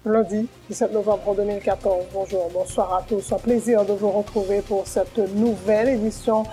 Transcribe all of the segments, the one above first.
Lundi 17 novembre 2014. Bonjour, bonsoir à tous. Un plaisir de vous retrouver pour cette nouvelle édition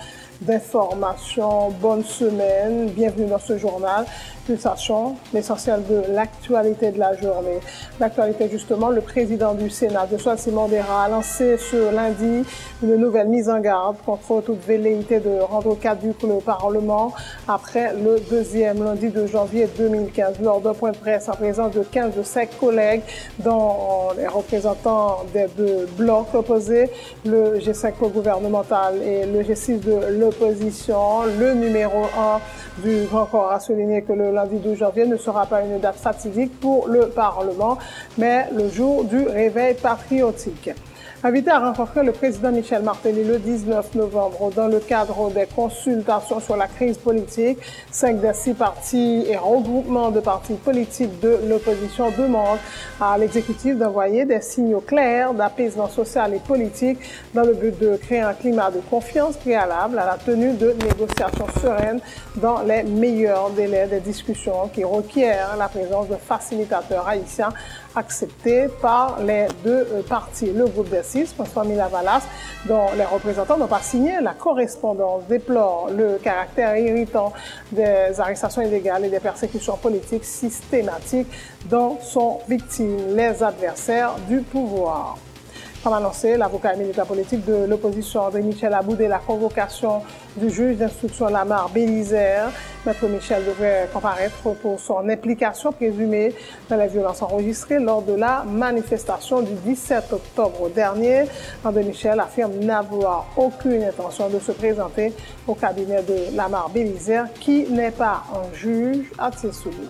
d'information. Bonne semaine. Bienvenue dans ce journal. Pulsation, l'essentiel de l'actualité de la journée. L'actualité, justement, le président du Sénat, Joshua Simon Dera, a lancé ce lundi une nouvelle mise en garde contre toute velléité de rendre caduc le Parlement après le deuxième lundi de janvier 2015. Lors d'un point de presse en présence de 15 de ses collègues, dont les représentants des deux blocs opposés, le G5 gouvernemental et le G6 de l'opposition, le numéro 1 du Grand Corps a souligné que le lundi 12 janvier ne sera pas une date fatidique pour le Parlement, mais le jour du réveil patriotique. Invité à rencontrer le président Michel Martelly le 19 novembre dans le cadre des consultations sur la crise politique, 5 des 6 partis et regroupements de partis politiques de l'opposition demandent à l'exécutif d'envoyer des signaux clairs d'apaisement social et politique dans le but de créer un climat de confiance préalable à la tenue de négociations sereines dans les meilleurs délais des discussions qui requièrent la présence de facilitateurs haïtiens acceptés par les deux partis. Le groupe des 6, François Milavalas, dont les représentants n'ont pas signé la correspondance, déplore le caractère irritant des arrestations illégales et des persécutions politiques systématiques dont sont victimes les adversaires du pouvoir. Comme annoncé, l'avocat et militant politique de l'opposition André Michel a boudé la convocation du juge d'instruction Lamar Bélisère. Maître Michel devrait comparaître pour son implication présumée dans les violences enregistrées lors de la manifestation du 17 octobre dernier. André Michel affirme n'avoir aucune intention de se présenter au cabinet de Lamar Bélisère, qui n'est pas un juge, a-t-il souligné.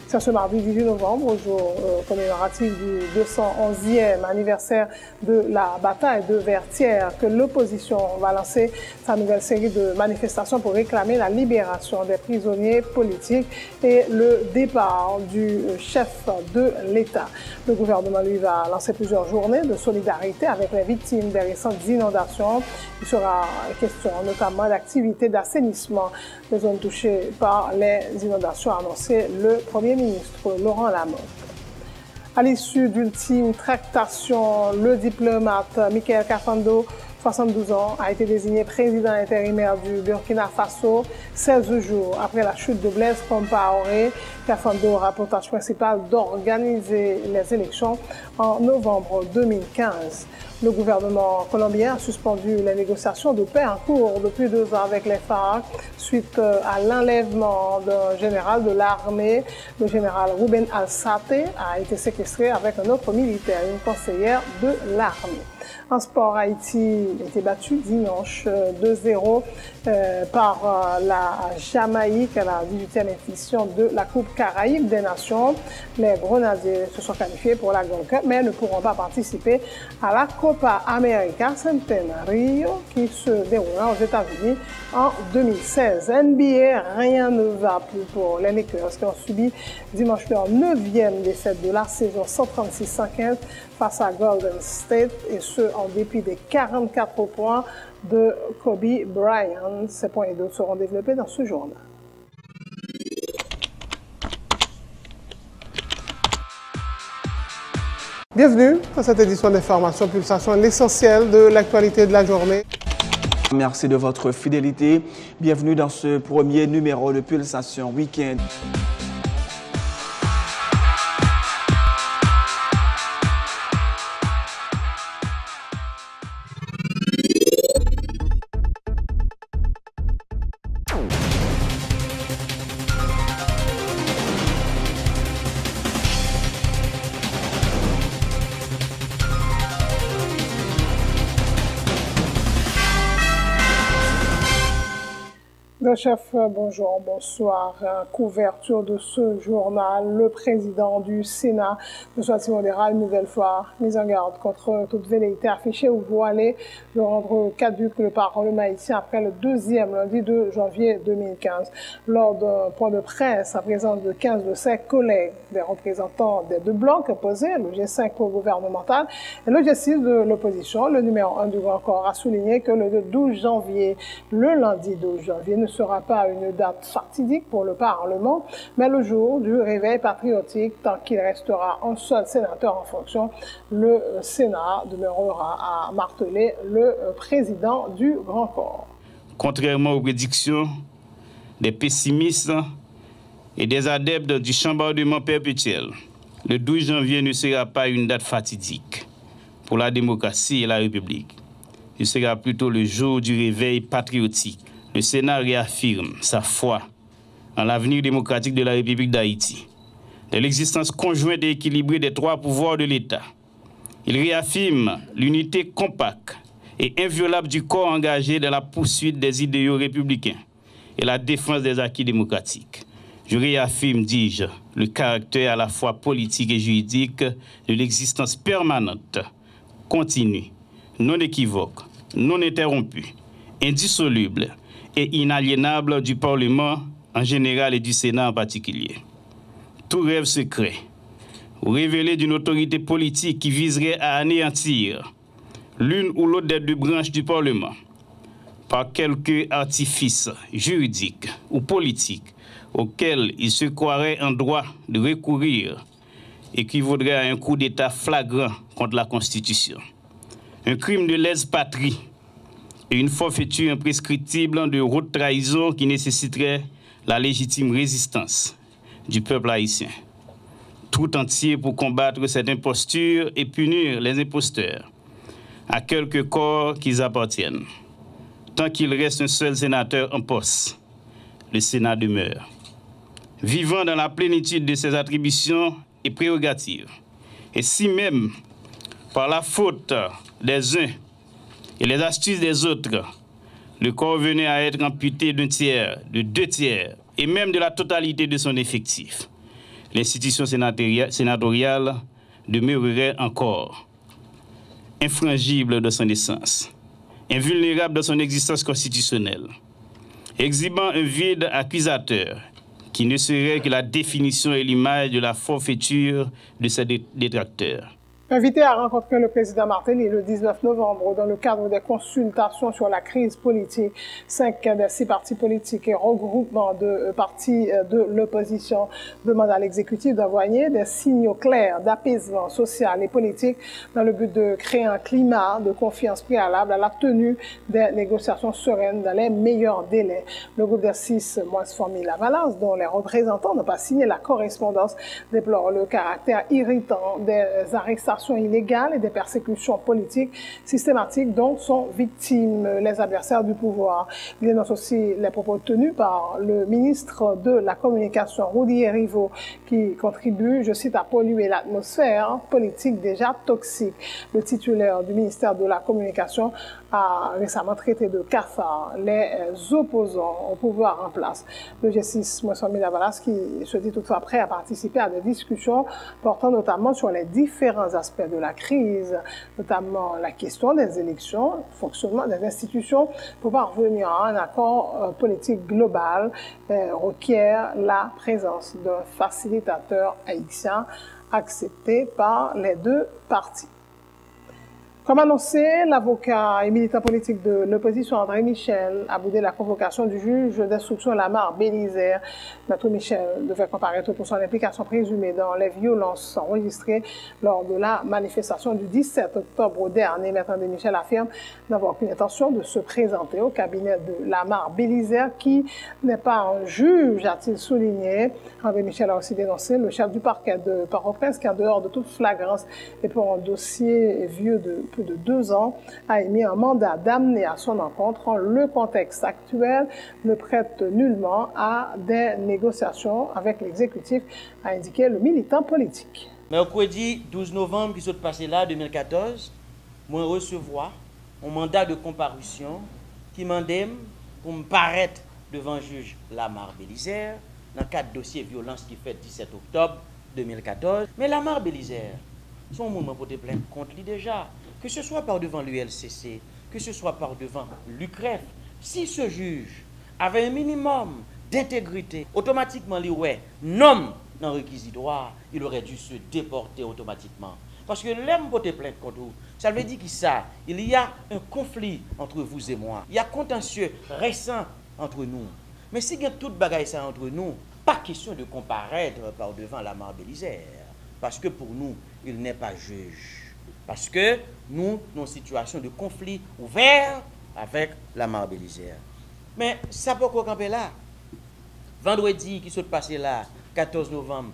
C'est ce mardi 18 novembre, jour commémoratif du 211e anniversaire de la bataille de Vertières, que l'opposition va lancer sa nouvelle série de manifestations pour réclamer la libération des prisonniers politiques et le départ du chef de l'État. Le gouvernement, lui, va lancer plusieurs journées de solidarité avec les victimes des récentes inondations. Il sera question notamment d'activités d'assainissement des zones touchées par les inondations, a annoncé le Premier ministre Laurent Lamothe. À l'issue d'ultimes tractations, le diplomate Michael Kafando, 72 ans, a été désigné président intérimaire du Burkina Faso 16 jours après la chute de Blaise Compaoré. Kafando aura pour tâche principale d'organiser les élections en novembre 2015. Le gouvernement colombien a suspendu les négociations de paix en cours depuis 2 ans avec les FARC suite à l'enlèvement d'un général de l'armée. Le général Ruben Alzate a été séquestré avec un autre militaire, une conseillère de l'armée. En sport, Haïti a été battu dimanche 2-0 par la Jamaïque à la 18e édition de la Coupe Caraïbe des Nations. Les Grenadiers se sont qualifiés pour la Gold Cup, mais ne pourront pas participer à la Copa América Centenario qui se déroulera aux États-Unis en 2016. NBA, rien ne va plus pour les Lakers qui ont subi dimanche leur 9e défaite de la saison 136-115 face à Golden State, et ce en dépit des 44 points de Kobe Bryant. Ces points et d'autres seront développés dans ce journal. Bienvenue dans cette édition d'information Pulsation, l'essentiel de l'actualité de la journée. Merci de votre fidélité. Bienvenue dans ce premier numéro de Pulsation Week-end. Chef, bonjour, bonsoir. Couverture de ce journal, le président du Sénat, Joshua Simon Dera, une nouvelle fois mise en garde contre toute velléité affichée ou voilée de rendre caduc le Parlement haïtien après le deuxième lundi de janvier 2015. Lors d'un point de presse à présence de 15 de ses collègues, des représentants des deux blocs opposés, le G5 gouvernemental et le G6 de l'opposition, le numéro 1 du Grand Corps a souligné que le 12 janvier, le lundi 12 janvier, ne sera pas une date fatidique pour le Parlement, mais le jour du réveil patriotique. Tant qu'il restera un seul sénateur en fonction, le Sénat demeurera à marteler le président du Grand Corps. Contrairement aux prédictions des pessimistes et des adeptes du chambardement perpétuel, le 12 janvier ne sera pas une date fatidique pour la démocratie et la République. Il sera plutôt le jour du réveil patriotique. Le Sénat réaffirme sa foi en l'avenir démocratique de la République d'Haïti, de l'existence conjointe et équilibrée des trois pouvoirs de l'État. Il réaffirme l'unité compacte et inviolable du corps engagé dans la poursuite des idéaux républicains et la défense des acquis démocratiques. Je réaffirme, dis-je, le caractère à la fois politique et juridique de l'existence permanente, continue, non équivoque, non interrompue, indissoluble et inaliénable du Parlement en général et du Sénat en particulier. Tout rêve secret ou révélé d'une autorité politique qui viserait à anéantir l'une ou l'autre des deux branches du Parlement par quelque artifice juridique ou politique auquel il se croirait en droit de recourir équivaudrait à un coup d'État flagrant contre la Constitution, un crime de lèse-patrie et une forfaiture imprescriptible de haute trahison qui nécessiterait la légitime résistance du peuple haïtien, tout entier pour combattre cette imposture et punir les imposteurs, à quelque corps qu'ils appartiennent. Tant qu'il reste un seul sénateur en poste, le Sénat demeure, vivant dans la plénitude de ses attributions et prérogatives. Et si même, par la faute des uns et les astuces des autres, le corps venait à être amputé d'un tiers, de 2 tiers, et même de la totalité de son effectif, l'institution sénatoriale demeurerait encore infrangible de son essence, invulnérable de son existence constitutionnelle, exhibant un vide accusateur qui ne serait que la définition et l'image de la forfaiture de ses détracteurs. Invité à rencontrer le président Martelly le 19 novembre dans le cadre des consultations sur la crise politique, 5 des 6 partis politiques et regroupements de partis de l'opposition demandent à l'exécutif d'envoyer des signaux clairs d'apaisement social et politique dans le but de créer un climat de confiance préalable à la tenue des négociations sereines dans les meilleurs délais. Le groupe des 6 moins famille Lavalas, dont les représentants n'ont pas signé la correspondance, déplore le caractère irritant des arrestations illégales et des persécutions politiques systématiques dont sont victimes les adversaires du pouvoir. Il dénonce aussi les propos tenus par le ministre de la Communication, Rudy Erivo, qui contribue, je cite, à polluer l'atmosphère politique déjà toxique. Le titulaire du ministère de la Communication a récemment traité de cafards les opposants au pouvoir en place. Le G6 Moussoumi Lavalas, qui se dit toutefois prêt à participer à des discussions portant notamment sur les différents aspects de la crise, notamment la question des élections, le fonctionnement des institutions, pour parvenir à un accord politique global requiert la présence d'un facilitateur haïtien accepté par les deux parties. Comme annoncé, l'avocat et militant politique de l'opposition André Michel a boudé la convocation du juge d'instruction Lamar Bélisaire. Maître Michel devait comparaître pour son implication présumée dans les violences enregistrées lors de la manifestation du 17 octobre dernier. Maître André Michel affirme n'avoir aucune intention de se présenter au cabinet de Lamar Bélisaire, qui n'est pas un juge, a-t-il souligné. André Michel a aussi dénoncé le chef du parquet de Port-au-Prince qui, en dehors de toute flagrance et pour un dossier vieux de de 2 ans, a émis un mandat d'amener à son encontre. Le contexte actuel ne prête nullement à des négociations avec l'exécutif, a indiqué le militant politique. Mercredi 12 novembre qui s'est passé là, 2014, moi recevoir un mandat de comparution qui m'aide pour me paraître devant le juge Lamar Bélisaire dans le cadre dossier violence qui fait 17 octobre 2014. Mais Lamar Bélisaire, son moment pour te plaindre contre lui déjà, que ce soit par devant l'ULCC, que ce soit par devant l'UCREF, si ce juge avait un minimum d'intégrité, automatiquement, lui, ouais, non dans le réquisitoire, il aurait dû se déporter automatiquement. Parce que l'aime pour te plaindre contre vous, ça veut dire que ça, il y a un conflit entre vous et moi. Il y a contentieux récent entre nous. Mais si il y a toute bagaille ça entre nous, pas question de comparaître par devant la mare Bélisaire. Parce que pour nous, il n'est pas juge. Parce que nous, nous sommes en situation de conflit ouvert avec la mare Bélisaire. Mais ça peut quoi camper là? Vendredi qui s'est passé là, 14 novembre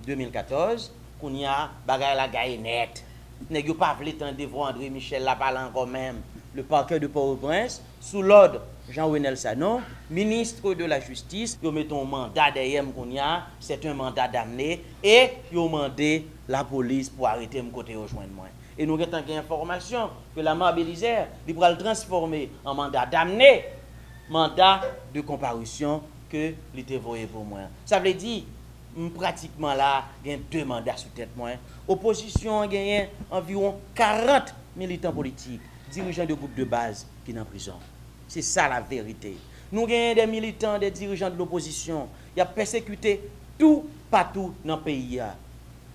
2014, qu'on y a bagaille la gaille net. N'est pas voulu tendre voir André Michel là parlant quand même. Le parquet de Port-au-Prince, sous l'ordre Jean-Renel Sanon, ministre de la Justice, ils mettent un mandat derrière Mkounia, c'est un mandat d'amener, et ils ont demandé la police pour arrêter Mkoté rejoindre moi. Et nous avons une information que la mare Bélisaire, il va le transformer en mandat d'amener, mandat de comparution que l'était voyé pour moi. Ça veut dire, pratiquement là, il y a 2 mandats sous tête moi. Opposition, il y a environ 40 militants politiques, dirigeants de groupes de base qui sont en prison. C'est ça la vérité. Nous avons des militants, des dirigeants de l'opposition. Il y a persécuté tout partout dans le pays.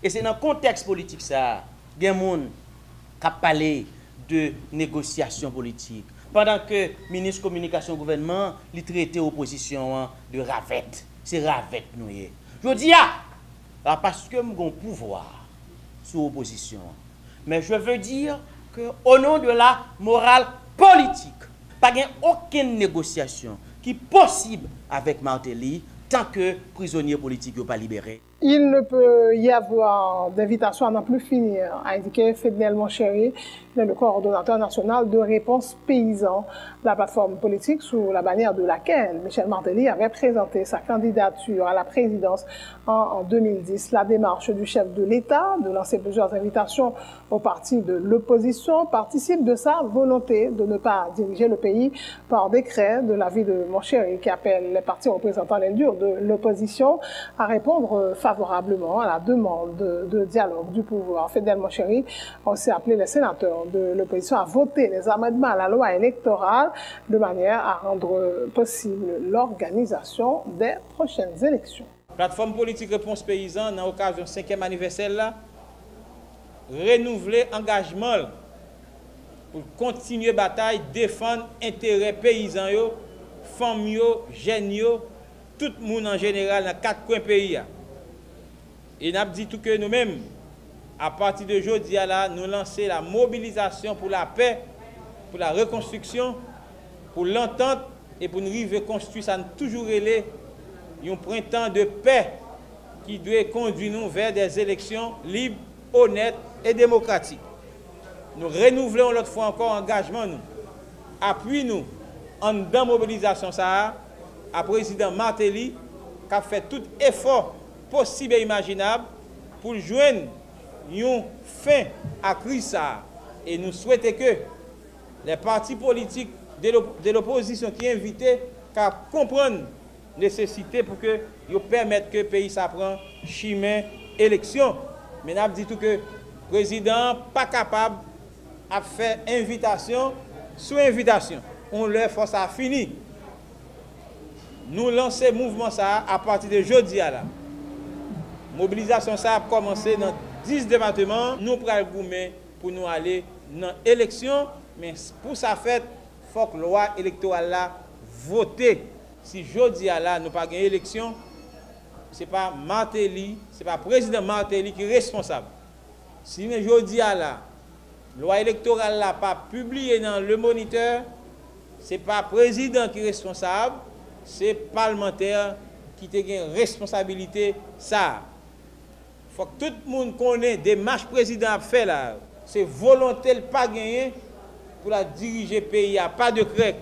Et c'est dans le contexte politique ça. Il y a des gens qui parlent de négociation politique. Pendant que le ministre de la Communication du gouvernement, il traite l'opposition de ravette. C'est ravette nous. Je dis parce que nous avons pouvoir sur l'opposition. Mais je veux dire qu'au nom de la morale politique, pas aucune négociation qui est possible avec Martelly tant que prisonnier politique n'est pas libéré. Il ne peut y avoir d'invitation à n'en plus finir, a indiqué Fednel Monchéry, le coordonnateur national de réponse paysan, la plateforme politique sous la bannière de laquelle Michel Martelly avait présenté sa candidature à la présidence en 2010. La démarche du chef de l'État de lancer plusieurs invitations aux partis de l'opposition participe de sa volonté de ne pas diriger le pays par décret, de l'avis de Monchéry, qui appelle les partis représentant les durs de l'opposition à répondre favorablement à la demande de dialogue du pouvoir. Fednel Monchéry a aussi appelé les sénateurs de l'opposition à voter les amendements à la loi électorale de manière à rendre possible l'organisation des prochaines élections. Plateforme politique réponse paysan, dans l'occasion du 5e anniversaire, là, renouveler engagement pour continuer la bataille, défendre l'intérêt paysan, femmes, jeunes, tout le monde en général dans 4 coins pays. Et nous avons dit tout que nous-mêmes, à partir de aujourd'hui, nous lançons la mobilisation pour la paix, pour la reconstruction, pour l'entente et pour nous arriver à construire, ça nous toujours élé un printemps de paix qui doit conduire nous vers des élections libres, honnêtes et démocratiques. Nous renouvelons l'autre fois encore engagement, nous. Appuyons-nous en dans mobilisation ça à président Martelly qui a fait tout effort possible et imaginable pour joindre une fin à crise. Et nous souhaitons que les partis politiques de l'opposition qui sont invités comprennent la nécessité pour que ils permettent que le pays s'apprend chemin élection. Mais nous avons dit tout que le président n'est pas capable de faire invitation sous invitation. On leur force à fini. Nous lançons le mouvement ça à partir de jeudi. La mobilisation ça a commencé dans 10 départements. Nous prenons le gourmet pour nous aller dans l'élection. Mais pour ça fait, il faut que la loi électorale là vote. Si jeudi là, nous pas gagné élection, ce n'est pas Martelly, ce n'est pas le président Martelly qui est responsable. Si jeudi là, la loi électorale là pas publiée dans le moniteur, ce n'est pas le président qui est responsable, c'est le parlementaire qui a une responsabilité. Ça. Il faut que tout le monde connaisse des marches président a fait là. C'est volonté de pas gagner pour la diriger le pays. Il n'y a pas de crèque.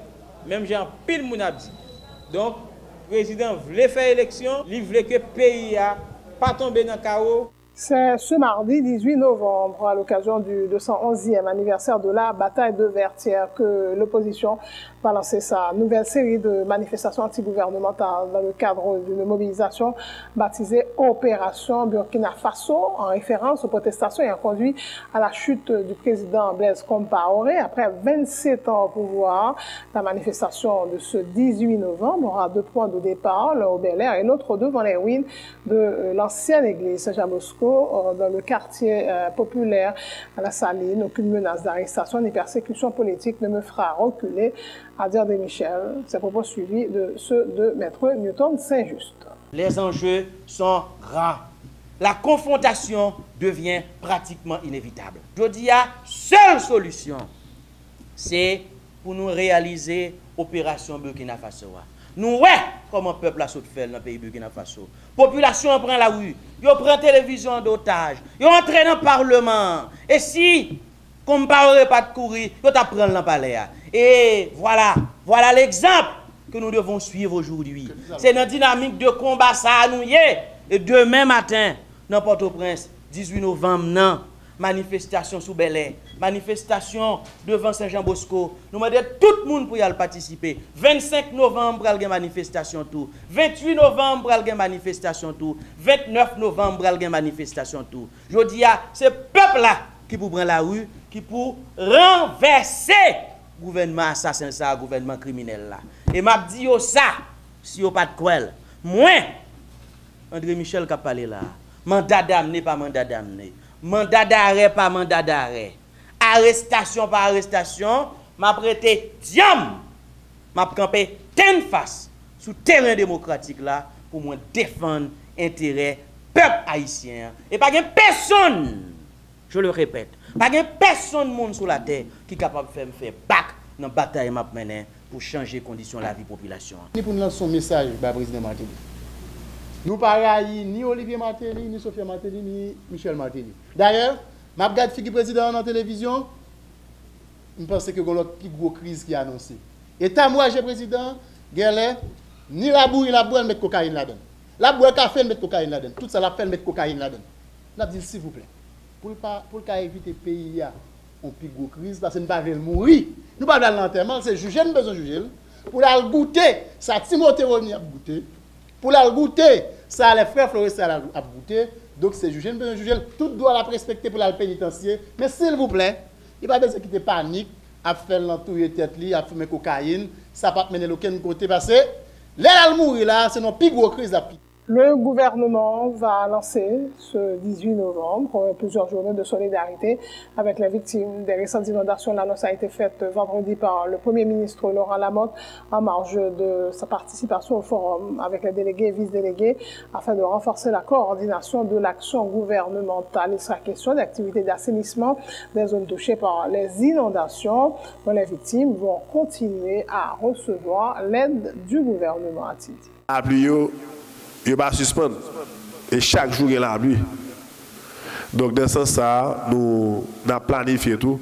Même Jean pile moun a dit. Donc, le président voulait faire élection, il voulait que le pays a pas tomber dans le chaos. C'est ce mardi 18 novembre, à l'occasion du 211e anniversaire de la bataille de Vertières, que l'opposition va lancer sa nouvelle série de manifestations antigouvernementales dans le cadre d'une mobilisation baptisée Opération Burkina Faso, en référence aux protestations ayant conduit à la chute du président Blaise Compaoré. Après 27 ans au pouvoir, la manifestation de ce 18 novembre aura 2 points de départ, l'un au Bel Air et l'autre devant les ruines de l'ancienne église Saint-Jean-Bosco Bosco, dans le quartier populaire à la Saline. Aucune menace d'arrestation ni persécution politique ne me fera reculer, a dit André Michel. Ces propos suivis de ceux de Maître Newton Saint-Just. Les enjeux sont grands. La confrontation devient pratiquement inévitable. Je dis la seule solution, c'est pour nous réaliser l'opération Burkina Faso. Nous voyons comment le peuple a sauté fait dans le pays Burkina Faso. La population prend la rue, ils prennent la télévision d'otage, ils entrent dans le Parlement. Et si, comme ne parlerait pas de courir, ils prennent le palais. Et voilà l'exemple que nous devons suivre aujourd'hui. C'est notre dynamique de combat ça à nous. Et demain matin, dans Port-au-Prince, 18 novembre, non. Manifestation sous Bel-Air, manifestation devant Saint-Jean-Bosco. Nous demandons tout le monde pour y aller participer. 25 novembre, il y a manifestation tout. 28 novembre, il y a manifestation tout. 29 novembre, il y a manifestation tout. Je dis à ce peuple-là qui pour prendre la rue, qui pour renverser le gouvernement assassin, le gouvernement criminel là. Et m'a dit ça, si vous pas de quoi. Moi, André Michel qui a parlé là. Mandat d'amener, pas mandat d'amener. Mandat d'arrêt, pas mandat d'arrêt. Arrestation, pas arrestation. M'a prêté diam. M'a campé ten face sur le terrain démocratique là pour moi défendre l'intérêt peuple haïtien. Et pas personne, je le répète, pas personne monde sur la terre qui est capable de faire back dans la bataille m'a mené pour changer les conditions de la vie de la population. Ni pour nous lancer un message au président Martelly. Nous pareil ni Olivier Martelly, ni Sophia Martelly, ni Michel Martelly. D'ailleurs, je regarde le président dans la télévision, je pense que c'est une plus grosse crise qui est annoncée. Et moi, j'ai président, ni la boue, elle met cocaïne là-dedans. La boue, café, elle met cocaïne là-dedans. Tout ça, la fait mettre cocaïne là-dedans. Je dis, s'il vous plaît, pour éviter le pays à une plus grosse crise, parce que nous ne pouvons pas mourir. Nous ne pouvons pas dans l'enterrement, c'est juger, nous besoin de juger. Pour la goûter, ça Timothée Rony a goûté. Pour la goûter, ça les frères Floresta a goûté. Donc c'est juger, nous besoin de juger. Tout doit la respecter pour la pénitencier. Mais s'il vous plaît, il n'y a pas besoin de quitter panique, à faire l'entourer tête, à fumer cocaïne. Ça ne va pas mener aucun côté parce que l'air mourir là, c'est notre plus grosse crise à pied. Le gouvernement va lancer ce 18 novembre plusieurs journées de solidarité avec les victimes des récentes inondations. L'annonce a été faite vendredi par le Premier ministre Laurent Lamotte en marge de sa participation au forum avec les délégués et vice-délégués afin de renforcer la coordination de l'action gouvernementale. Il sera question d'activités d'assainissement des zones touchées par les inondations dont les victimes vont continuer à recevoir l'aide du gouvernement, a-t-il dit. Il va suspendre. Et chaque jour, il y a la pluie. Donc, dans ce sens, nous avons planifié tout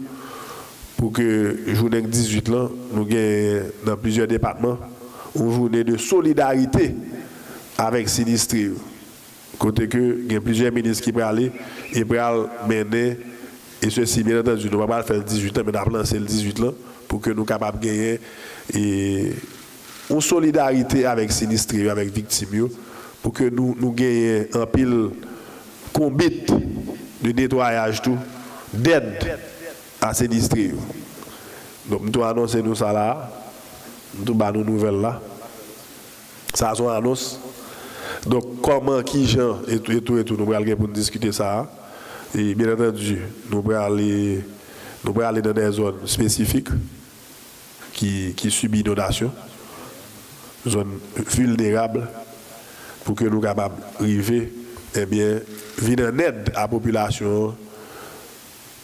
pour que, journée 18 là, nous ayons dans plusieurs départements une journée de solidarité avec sinistrés. Côté que, il y a plusieurs ministres qui peuvent aller et peuvent mener, et ceci, bien entendu, nous ne pouvons pas faire le 18 ans, mais nous avons lancé le 18 là pour que nous soyons capables de gagner une solidarité avec sinistrés, avec victimes. Pour que nous gagnions un pile combit de nettoyage tout, d'aide à ces districts. Donc nous devons annoncer nous ça là, nous devons nos nouvelles là. Ça sont annonce. Donc comment, qui, gens et tout, nous allons aller pour discuter ça. Et bien entendu, nous allons aller dans des zones spécifiques qui subissent inondation, zones vulnérables, pour que nous soyons capables d'arriver, eh bien, venir en aide à la population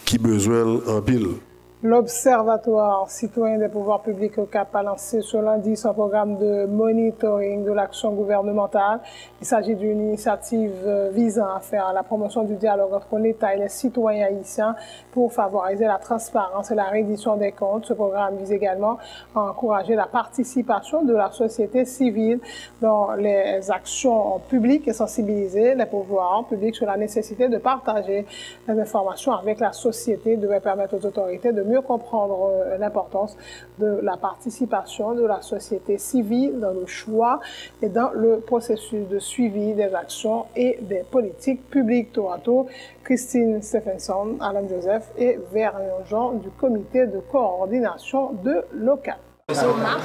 qui a besoin en pile. L'Observatoire citoyen des pouvoirs publics au Cap a lancé ce lundi son programme de monitoring de l'action gouvernementale. Il s'agit d'une initiative visant à faire la promotion du dialogue entre l'État et les citoyens haïtiens pour favoriser la transparence et la reddition des comptes. Ce programme vise également à encourager la participation de la société civile dans les actions publiques et sensibiliser les pouvoirs publics sur la nécessité de partager les informations avec la société, devrait permettre aux autorités de mieux comprendre l'importance de la participation de la société civile dans le choix et dans le processus de suivi des actions et des politiques publiques. Tour à tour, Christine Stephenson, Alain Joseph et Vernon Jean du comité de coordination de l'OCAP. POMA,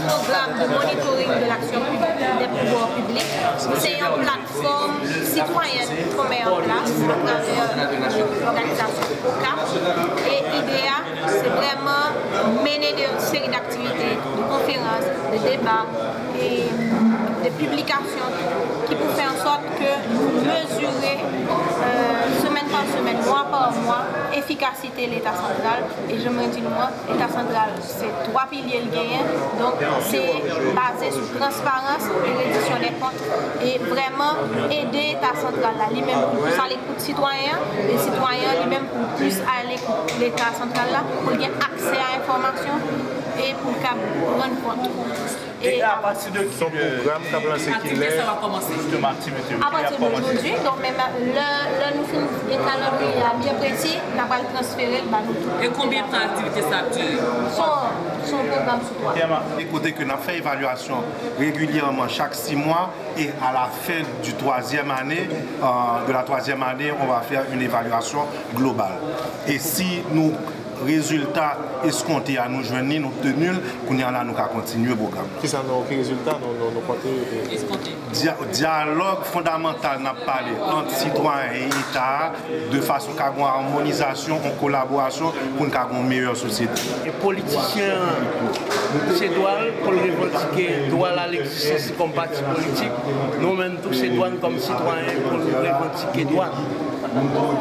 programme de monitoring de l'action publique des pouvoirs publics. C'est une plateforme citoyenne qu'on met en place à travers l'organisation OCAP. Et IDEA, c'est vraiment mener une série d'activités, de conférences, de débats et de publications qui pour faire en sorte que nous mesurer semaine par semaine, mois par mois, efficacité de l'État central. Et je me dis moi, l'État central, c'est 3 piliers le gagnant. Donc c'est basé sur transparence et reddition des comptes et vraiment aider l'État central là, lui-même pour plus à l'écoute citoyen, les citoyens lui-même pour plus à l'écoute de l'État central là, pour avoir accès à l'information et pour rendre compte. Et à partir de son programme, l'activité ça va commencer. Justement, activité. À partir d'aujourd'hui, donc même là nous finissons un calendrier bien précis, nous allons le transférer le bateau. Et combien de temps l'activité ça a duré? Son programme sur toi. Écoutez que nous avons fait évaluation régulièrement chaque 6 mois et à la fin du 3e année, de la 3e année, on va faire une évaluation globale. Et si nous résultats escomptés à nous joindre, nous tenus, nous allons continuer le programme. Qui sont nos résultats, nos côtés dialogue fondamental n'a parlé entre citoyens et État de façon qu'à une harmonisation, en collaboration pour une meilleure société. Les politiciens, c'est droit pour revendiquer droit à l'existence comme parti politique. Nous-mêmes, tous ces droits comme citoyens pour revendiquer droit.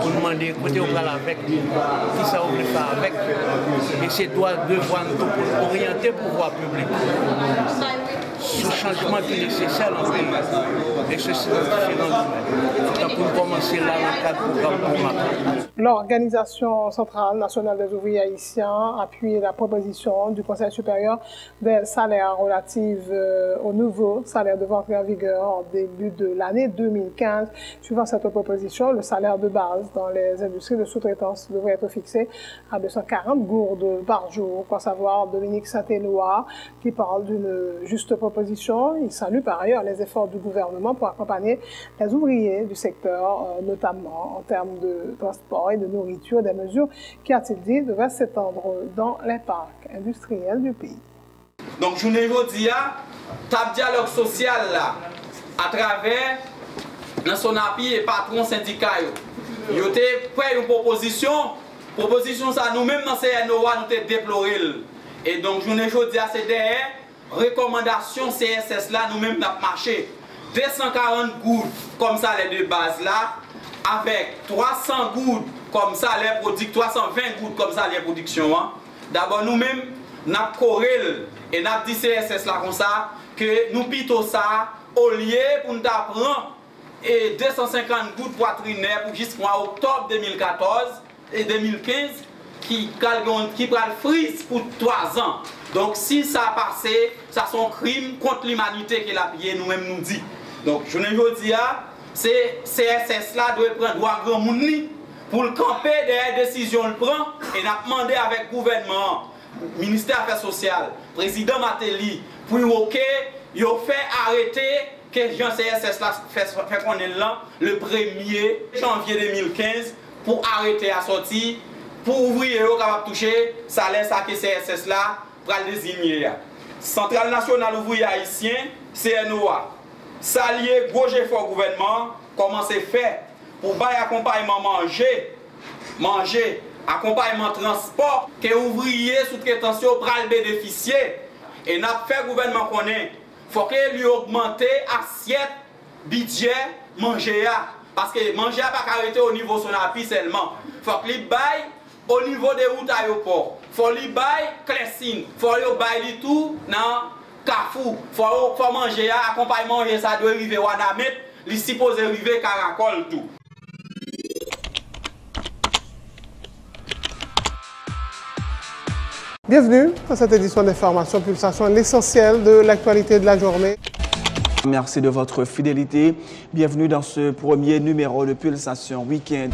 Pour demander côté on va avec qui ça on peut faire avec et c'est doit devoir nous orienter le pouvoir public. Ce changement qui est nécessaire dans le pays et ceci dans différents domaines. Pour commencer là dans le cadre du programme. L'Organisation centrale nationale des ouvriers haïtiens appuie la proposition du Conseil supérieur des salaires relatifs au nouveau salaire devant entrer en vigueur en début de l'année 2015. Suivant cette proposition, le salaire de base dans les industries de sous-traitance devrait être fixé à 240 gourdes par jour. Pour savoir, Dominique Saint-Éloi qui parle d'une juste proposition. Il salue par ailleurs les efforts du gouvernement pour accompagner les ouvriers du secteur, notamment en termes de transport et de nourriture, des mesures qui, a-t-il dit, devraient s'étendre dans les parcs industriels du pays. Donc, je ne dis pas, dialogue social là, à travers son appui et patron syndical. Il y a prêt une proposition ça nous-mêmes dans CNOA nous avons déploré. Et donc, je ne dis à c'est derrière recommandation CSS là, nous-mêmes nous avons marché. 240 gouttes comme ça les de base là, avec 300 gouttes comme ça les produits, 320 gouttes comme ça les productions. D'abord nous-mêmes, nous avons corrélé et nous avons dit CSS là comme ça, que nous pitons ça au lieu pour nous apprendre et 250 gouttes poitrinaires pour jusqu'en octobre 2014 et 2015 qui prend le frise pour 3 ans. Donc si ça a passé, ça c'est un crime contre l'humanité qu'il a payé, nous-mêmes nous dit. Donc je ne dis pas, c'est CSS là doit prendre droit grand monde pour le camper des décisions le prend et n'a demandé avec le gouvernement, ministère des Affaires sociales, président Matéli, pour OK, il a fait arrêter que Jean CSS là fait qu'on est là le 1er janvier 2015 pour arrêter à sortir pour ouvrir capable de toucher salaire ça que CSS là pour le désigner. Centrale nationale ouvrier haïtien CNOA s'allier gros effort gouvernement comment c'est fait pour bailler accompagnement manger accompagnement transport que ouvrier sous-traitance pour le bénéficier et n'a fait gouvernement connaît faut que lui augmenter assiette budget manger parce que manger pas arrêter au niveau son appui seulement faut que lui baille au niveau des routes aéroport faut lui baille Clessine faut lui baille tout dans Carrefour faut manger accompagnement ça doit arriver Wanamet il supposé arriver Caracol tout. Bienvenue à cette édition d'Information Pulsation, l'essentiel de l'actualité de la journée. Merci de votre fidélité. Bienvenue dans ce premier numéro de Pulsation Week-end.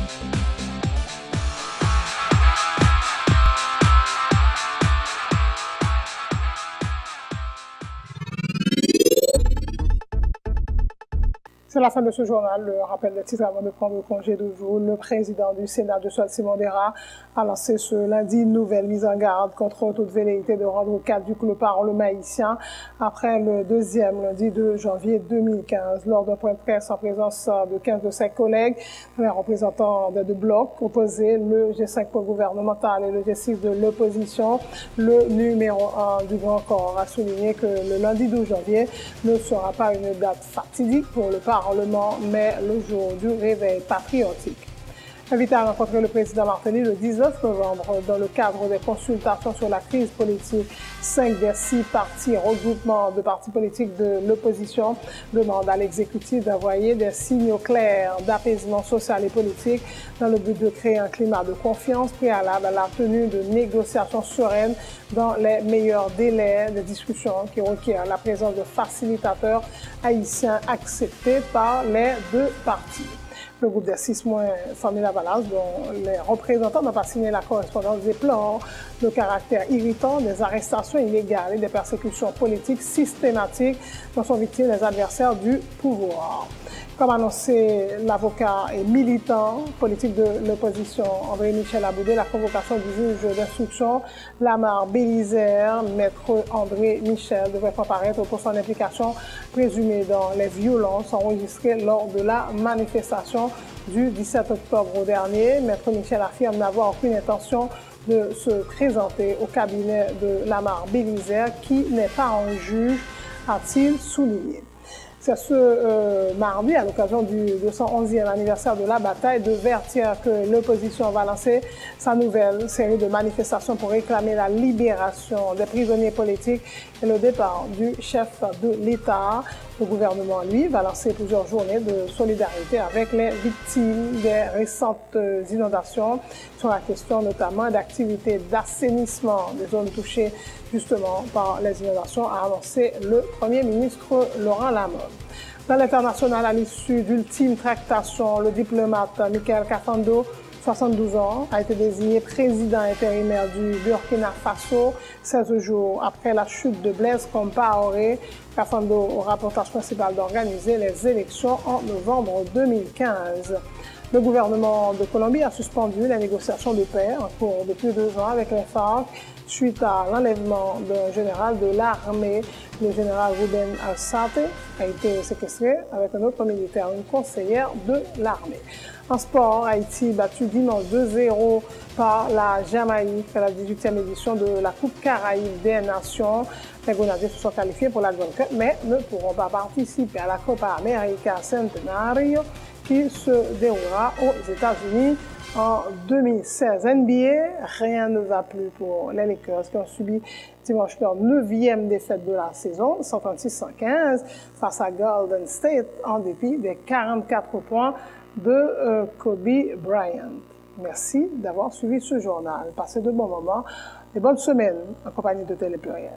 C'est la fin de ce journal, le rappel des titres avant de prendre congé de vous. Le président du Sénat, Josué Simon Dera, a lancé ce lundi une nouvelle mise en garde contre toute velléité de rendre caduc le Parlement haïtien après le deuxième lundi de janvier 2015. Lors d'un point de presse en présence de 15 de ses collègues, les représentants des deux blocs opposés, le G5 gouvernemental et le G6 de l'opposition, le numéro 1 du Grand Corps a souligné que le lundi 12 janvier ne sera pas une date fatidique pour le Parlement, mais le jour du réveil patriotique. Invité à rencontrer le président Martelly le 19 novembre dans le cadre des consultations sur la crise politique, 5 des 6 partis regroupements de partis politiques de l'opposition demandent à l'exécutif d'envoyer des signaux clairs d'apaisement social et politique dans le but de créer un climat de confiance préalable à la tenue de négociations sereines dans les meilleurs délais de discussion qui requièrent la présence de facilitateurs haïtiens acceptés par les deux partis. Le groupe des 6 mois Famille Lavalas, dont les représentants n'ont pas signé la correspondance, déplore le caractère irritant des arrestations illégales et des persécutions politiques systématiques dont sont victimes les adversaires du pouvoir. Comme annoncé l'avocat et militant politique de l'opposition André-Michel Aboudé, la convocation du juge d'instruction Lamar Bélisaire, maître André Michel, devrait comparaître pour son implication présumée dans les violences enregistrées lors de la manifestation du 17 octobre dernier. Maître Michel affirme n'avoir aucune intention de se présenter au cabinet de Lamar Bélisaire, qui n'est pas un juge, a-t-il souligné. C'est ce mardi, à l'occasion du 211e anniversaire de la bataille de Vertières, que l'opposition va lancer sa nouvelle série de manifestations pour réclamer la libération des prisonniers politiques et le départ du chef de l'État. Le gouvernement, lui, va lancer plusieurs journées de solidarité avec les victimes des récentes inondations sur la question notamment d'activités d'assainissement des zones touchées justement par les inondations, a annoncé le Premier ministre Laurent Lamothe. Dans l'international, à l'issue d'ultimes tractations, le diplomate Michael Kafando, 72 ans, a été désigné président intérimaire du Burkina Faso 16 jours après la chute de Blaise Compaoré. Kafando aura pour tâche principale d'organiser les élections en novembre 2015. Le gouvernement de Colombie a suspendu les négociations de paix en cours depuis 2 ans avec les FARC suite à l'enlèvement d'un général de l'armée. Le général Ruben Alzate a été séquestré avec un autre militaire, une conseillère de l'armée. En sport, Haïti battu dimanche 2-0 par la Jamaïque à la 18e édition de la Coupe Caraïbe des Nations. Les Grenadiers se sont qualifiés pour la Gold Cup, mais ne pourront pas participer à la Copa América Centenario qui se déroulera aux États-Unis en 2016. NBA, rien ne va plus pour les Lakers qui ont subi dimanche leur 9e défaite de la saison, 136-115 face à Golden State en dépit des 44 points de Kobe Bryant. Merci d'avoir suivi ce journal. Passez de bons moments et bonne semaine en compagnie de Télé Pluriel.